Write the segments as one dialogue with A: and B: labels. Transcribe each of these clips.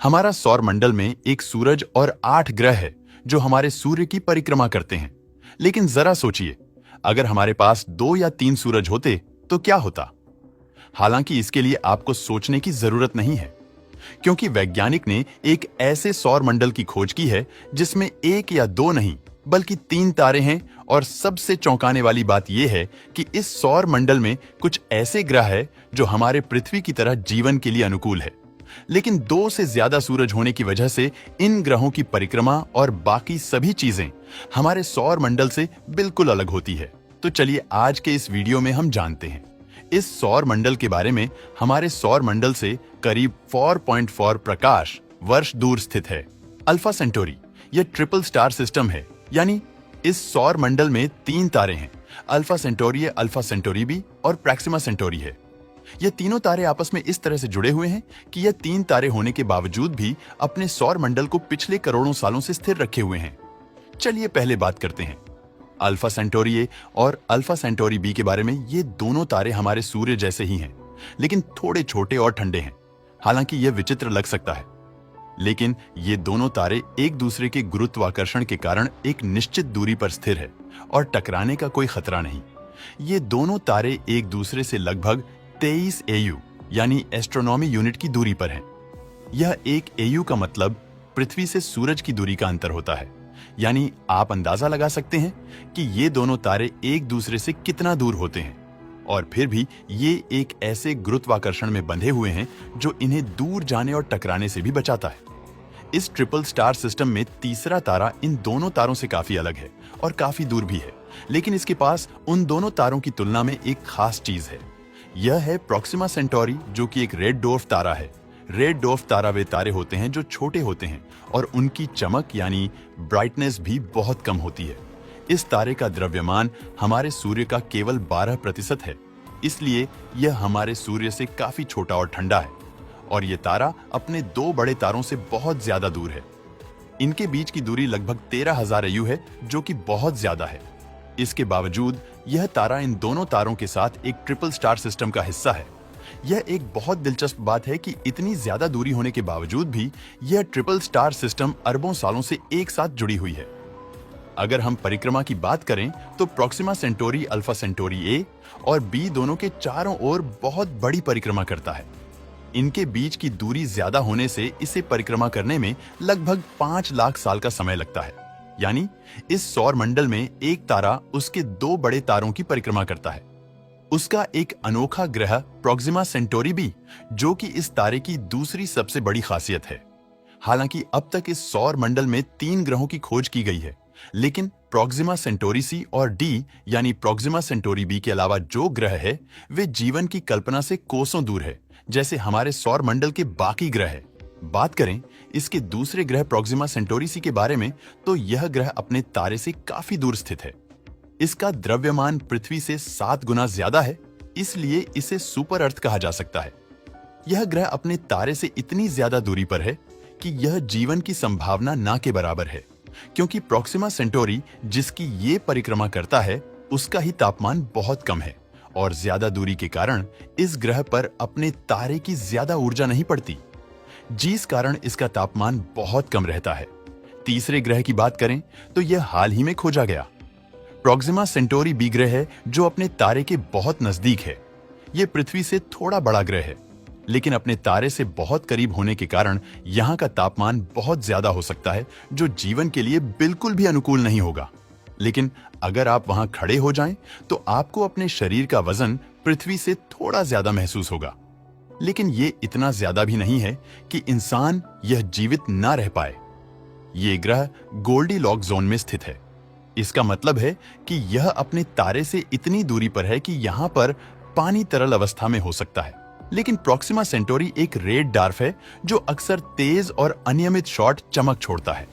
A: हमारा सौर मंडल में एक सूरज और 8 ग्रह है जो हमारे सूर्य की परिक्रमा करते हैं। लेकिन जरा सोचिए, अगर हमारे पास 2 या 3 सूरज होते तो क्या होता। हालांकि इसके लिए आपको सोचने की जरूरत नहीं है, क्योंकि वैज्ञानिक ने एक ऐसे सौर मंडल की खोज की है जिसमें 1 या 2 नहीं बल्कि 3 तारे हैं। और सबसे चौंकाने वाली बात यह है कि इस सौर मंडल में कुछ ऐसे ग्रह हैं जो हमारे पृथ्वी की तरह जीवन के लिए अनुकूल है। लेकिन 2 से ज्यादा सूरज होने की वजह से इन ग्रहों की परिक्रमा और बाकी सभी चीजें हमारे सौर मंडल से बिल्कुल अलग होती है। तो चलिए आज के इस वीडियो में हम जानते हैं इस सौर मंडल के बारे में। हमारे सौर मंडल से करीब 4.4 प्रकाश वर्ष दूर स्थित है अल्फा सेंटोरी। यह ट्रिपल स्टार सिस्टम है, यानी इस सौर मंडल में 3 तारे हैं। अल्फा सेंटोरी बी और प्रैक्सिमा सेंटोरी है। ये तीनों तारे आपस में इस तरह से जुड़े हुए हैं कि ये 3 तारे होने के बावजूद भी अपने सौर मंडल को पिछले करोड़ों सालों से स्थिर रखे हुए हैं। चलिए पहले बात करते हैं अल्फा सेंटोरी ए और अल्फा सेंटोरी बी के बारे में। ये दोनों तारे हमारे सूर्य जैसे ही हैं, लेकिन थोड़े छोटे और ठंडे हैं। हालांकि यह विचित्र लग सकता है, लेकिन ये दोनों तारे एक दूसरे के गुरुत्वाकर्षण के कारण एक निश्चित दूरी पर स्थिर है और टकराने का कोई खतरा नहीं। ये दोनों तारे एक दूसरे से लगभग 23 AU यानी एस्ट्रोनॉमी यूनिट की दूरी पर हैं। यह 1 AU का मतलब पृथ्वी से सूरज की दूरी का अंतर होता है। यानी आप अंदाजा लगा सकते हैं कि ये दोनों तारे एक दूसरे से कितना दूर होते हैं। और फिर भी ये एक ऐसे गुरुत्वाकर्षण में बंधे हुए हैं जो इन्हें दूर जाने और टकराने से भी बचाता है। इस ट्रिपल स्टार सिस्टम में तीसरा तारा इन दोनों तारों से काफी अलग है और काफी दूर भी है, लेकिन इसके पास उन दोनों तारों की तुलना में एक खास चीज है। यह है प्रॉक्सिमा सेंटोरी, जो कि एक रेड डॉर्फ तारा है। रेड डॉर्फ तारा वे तारे होते हैं जो छोटे होते हैं और उनकी चमक यानी ब्राइटनेस भी बहुत कम होती है। इस तारे का द्रव्यमान हमारे सूर्य का केवल 12% है, इसलिए यह हमारे सूर्य से काफी छोटा और ठंडा है। और यह तारा अपने 2 बड़े तारों से बहुत ज्यादा दूर है। इनके बीच की दूरी लगभग 13,000 AU है, जो कि बहुत ज्यादा है। इसके बावजूद यह तारा इन दोनों तारों के साथ एक ट्रिपल स्टार सिस्टम का हिस्सा है। यह एक बहुत दिलचस्प बात है कि इतनी ज्यादा दूरी होने के बावजूद भी यह ट्रिपल स्टार सिस्टम अरबों सालों से एक साथ जुड़ी हुई है। अगर हम परिक्रमा की बात करें तो प्रॉक्सिमा सेंटोरी अल्फा सेंटोरी ए और बी दोनों के चारों ओर बहुत बड़ी परिक्रमा करता है। इनके बीच की दूरी ज्यादा होने से इसे परिक्रमा करने में लगभग 5 लाख साल का समय लगता है। यानी इस सौर मंडल में एक तारा उसके 2 बड़े तारों की परिक्रमा करता है। उसका एक अनोखा ग्रह प्रॉक्सिमा सेंटोरी बी, जो कि इस तारे की दूसरी सबसे बड़ी खासियत है। हालांकि अब तक इस सौर मंडल में 3 ग्रहों की खोज की गई है, लेकिन प्रॉक्सिमा सेंटोरी सी और डी यानी प्रॉक्सिमा सेंटोरी बी के अलावा जो ग्रह है वे जीवन की कल्पना से कोसों दूर है, जैसे हमारे सौर मंडल के बाकी ग्रह है। बात करें इसके दूसरे ग्रह प्रॉक्सिमा सेंटोरी सी के बारे में, तो यह ग्रह अपने तारे से काफी दूर स्थित है। इसका द्रव्यमान पृथ्वी से 7 गुना ज्यादा है, इसलिए इसे सुपर अर्थ कहा जा सकता है। यह ग्रह अपने तारे से इतनी ज्यादा दूरी पर है कि यह जीवन की संभावना ना के बराबर है, क्योंकि प्रॉक्सिमा सेंटोरी जिसकी ये परिक्रमा करता है उसका ही तापमान बहुत कम है और ज्यादा दूरी के कारण इस ग्रह पर अपने तारे की ज्यादा ऊर्जा नहीं पड़ती, जिस कारण इसका तापमान बहुत कम रहता है। तीसरे ग्रह की बात करें तो यह हाल ही में खोजा गया प्रॉक्सिमा सेंटोरी बी ग्रह है, जो अपने तारे के बहुत नजदीक है। यह पृथ्वी से थोड़ा बड़ा ग्रह है, लेकिन अपने तारे से बहुत करीब होने के कारण यहाँ का तापमान बहुत ज्यादा हो सकता है, जो जीवन के लिए बिल्कुल भी अनुकूल नहीं होगा। लेकिन अगर आप वहां खड़े हो जाएं, तो आपको अपने शरीर का वजन पृथ्वी से थोड़ा ज्यादा महसूस होगा। लेकिन ये इतना ज्यादा भी नहीं है कि इंसान यह जीवित ना रह पाए। ये ग्रह गोल्डीलॉक जोन में स्थित है। इसका मतलब है कि यह अपने तारे से इतनी दूरी पर है कि यहाँ पर पानी तरल अवस्था में हो सकता है। लेकिन प्रॉक्सिमा सेंटोरी एक रेड डॉर्फ है जो अक्सर तेज और अनियमित शॉर्ट चमक छोड़ता है।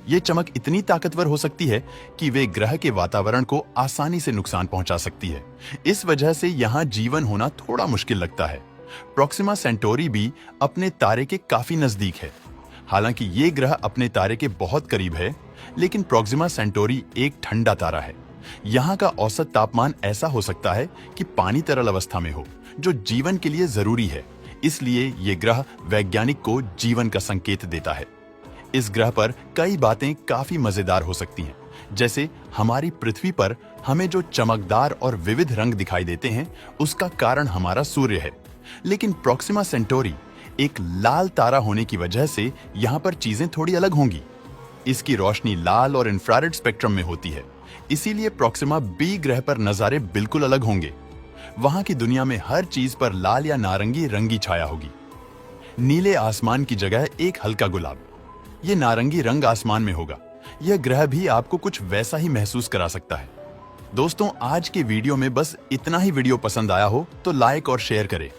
A: यह चमक इतनी ताकतवर हो सकती है कि वे ग्रह के वातावरण को आसानी से नुकसान पहुंचा सकती है। इस वजह से यहाँ जीवन होना थोड़ा मुश्किल लगता है। प्रॉक्सिमा सेंटोरी भी अपने तारे के काफी नजदीक है। हालांकि ये ग्रह अपने तारे के बहुत करीब है, लेकिन प्रॉक्सिमा सेंटोरी एक ठंडा तारा है। यहाँ का औसत तापमान ऐसा हो सकता है कि पानी तरल अवस्था में हो, जो जीवन के लिए जरूरी है। इसलिए ये ग्रह वैज्ञानिक को जीवन का संकेत देता है। इस ग्रह पर कई बातें काफी मजेदार हो सकती हैं, जैसे हमारी पृथ्वी पर हमें जो चमकदार और विविध रंग दिखाई देते हैं उसका कारण हमारा सूर्य है, लेकिन प्रोक्सिमा सेंटोरी एक लाल तारा होने की वजह से यहाँ पर चीजें थोड़ी अलग होंगी। इसकी रोशनी लाल और इंफ्रारेड स्पेक्ट्रम में होती है, इसीलिए प्रोक्सिमा बी ग्रह पर नजारे बिल्कुल अलग होंगे। वहां की दुनिया में हर चीज पर लाल या नारंगी रंग की छाया होगी। नीले आसमान की जगह एक हल्का गुलाब, ये नारंगी रंग आसमान में होगा। यह ग्रह भी आपको कुछ वैसा ही महसूस करा सकता है। दोस्तों, आज के वीडियो में बस इतना ही। वीडियो पसंद आया हो तो लाइक और शेयर करें।